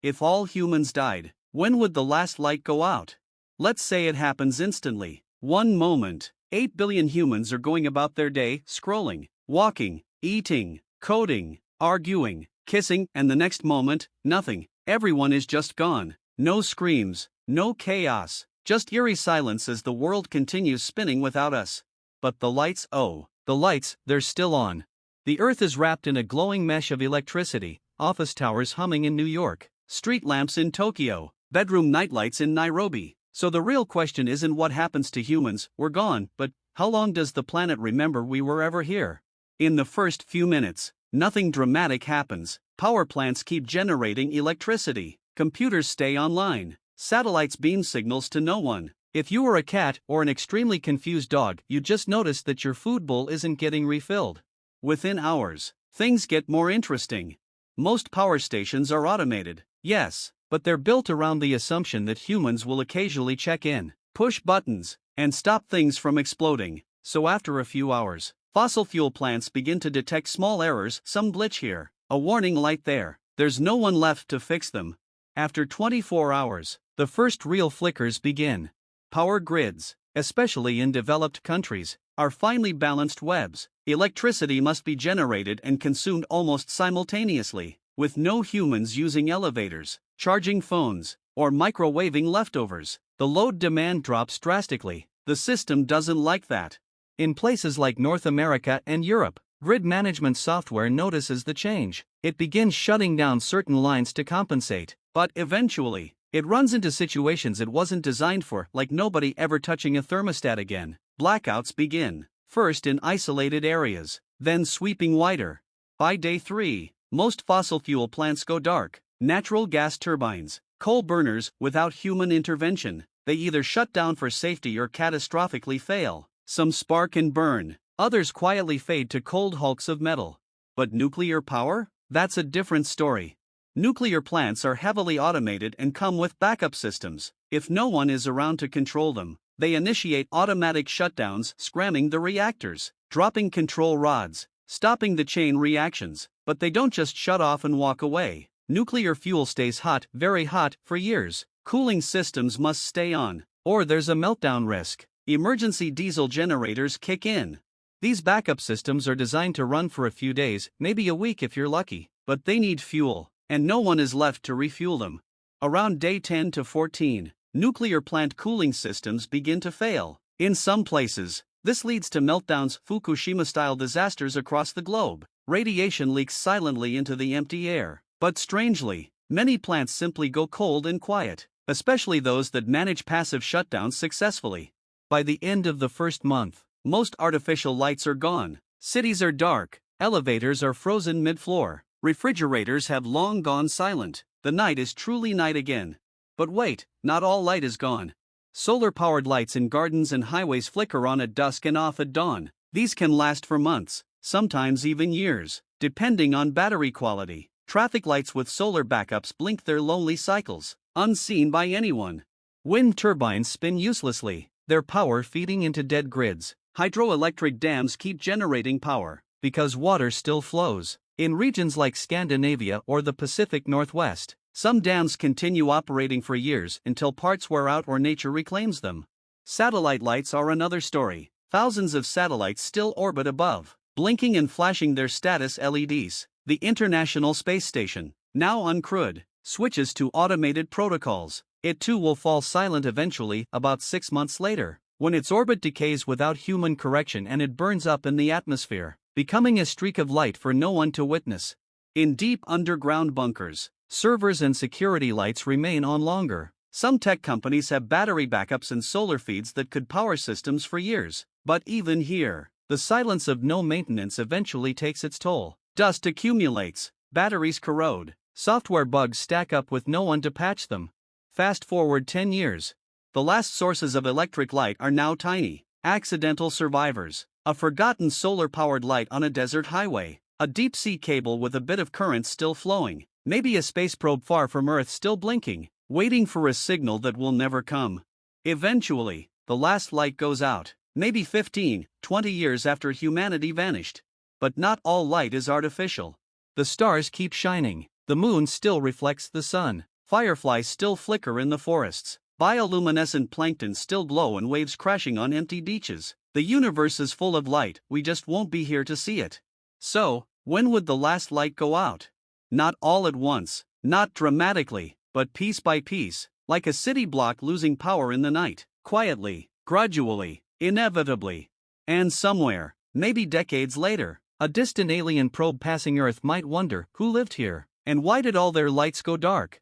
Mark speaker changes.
Speaker 1: If all humans died, when would the last light go out? Let's say it happens instantly. One moment, 8 billion humans are going about their day, scrolling, walking, eating, coding, arguing, kissing, and the next moment, nothing. Everyone is just gone. No screams, no chaos, just eerie silence as the world continues spinning without us. But the lights, the lights, they're still on. The earth is wrapped in a glowing mesh of electricity, office towers humming in New York, street lamps in Tokyo, bedroom nightlights in Nairobi. So the real question isn't what happens to humans, we're gone, but how long does the planet remember we were ever here? In the first few minutes, nothing dramatic happens. Power plants keep generating electricity, computers stay online, satellites beam signals to no one. If you were a cat or an extremely confused dog, you just noticed that your food bowl isn't getting refilled. Within hours, things get more interesting. Most power stations are automated, yes, but they're built around the assumption that humans will occasionally check in, push buttons, and stop things from exploding. So after a few hours, fossil fuel plants begin to detect small errors, some glitch here, a warning light there. There's no one left to fix them. After 24 hours, the first real flickers begin. Power grids, especially in developed countries, are finely balanced webs. Electricity must be generated and consumed almost simultaneously, with no humans using elevators, charging phones, or microwaving leftovers. The load demand drops drastically. The system doesn't like that. In places like North America and Europe, grid management software notices the change. It begins shutting down certain lines to compensate, but eventually, it runs into situations it wasn't designed for, like nobody ever touching a thermostat again. Blackouts begin, first in isolated areas, then sweeping wider. By day 3, most fossil fuel plants go dark. Natural gas turbines, coal burners without human intervention, they either shut down for safety or catastrophically fail. Some spark and burn, others quietly fade to cold hulks of metal. But nuclear power? That's a different story. Nuclear plants are heavily automated and come with backup systems. If no one is around to control them, they initiate automatic shutdowns, scramming the reactors, dropping control rods, stopping the chain reactions. But they don't just shut off and walk away. Nuclear fuel stays hot, very hot, for years. Cooling systems must stay on, or there's a meltdown risk. Emergency diesel generators kick in. These backup systems are designed to run for a few days, maybe a week if you're lucky, but they need fuel, and no one is left to refuel them. Around day 10 to 14, nuclear plant cooling systems begin to fail. In some places, this leads to meltdowns, Fukushima-style disasters across the globe. Radiation leaks silently into the empty air. But strangely, many plants simply go cold and quiet, especially those that manage passive shutdowns successfully. By the end of the first month, most artificial lights are gone. Cities are dark, elevators are frozen mid-floor, refrigerators have long gone silent. The night is truly night again. But wait, not all light is gone. Solar-powered lights in gardens and highways flicker on at dusk and off at dawn. These can last for months, sometimes even years, depending on battery quality. Traffic lights with solar backups blink their lonely cycles, unseen by anyone. Wind turbines spin uselessly, their power feeding into dead grids. Hydroelectric dams keep generating power, because water still flows. In regions like Scandinavia or the Pacific Northwest, some dams continue operating for years until parts wear out or nature reclaims them. Satellite lights are another story. Thousands of satellites still orbit above, blinking and flashing their status LEDs. The International Space Station, now uncrewed, switches to automated protocols. It too will fall silent eventually, about 6 months later, when its orbit decays without human correction and it burns up in the atmosphere, becoming a streak of light for no one to witness. In deep underground bunkers, servers and security lights remain on longer. Some tech companies have battery backups and solar feeds that could power systems for years. But even here, the silence of no maintenance eventually takes its toll. Dust accumulates, batteries corrode, software bugs stack up with no one to patch them. Fast forward 10 years. The last sources of electric light are now tiny, accidental survivors. A forgotten solar-powered light on a desert highway, a deep-sea cable with a bit of current still flowing, maybe a space probe far from Earth still blinking, waiting for a signal that will never come. Eventually, the last light goes out, maybe 15, 20 years after humanity vanished. But not all light is artificial. The stars keep shining, the moon still reflects the sun, Fireflies still flicker in the forests. Bioluminescent plankton still glow and waves crashing on empty beaches. The universe is full of light, we just won't be here to see it. So, when would the last light go out? Not all at once, not dramatically, but piece by piece, like a city block losing power in the night. Quietly, gradually, inevitably. And somewhere, maybe decades later, a distant alien probe passing Earth might wonder, who lived here? And why did all their lights go dark?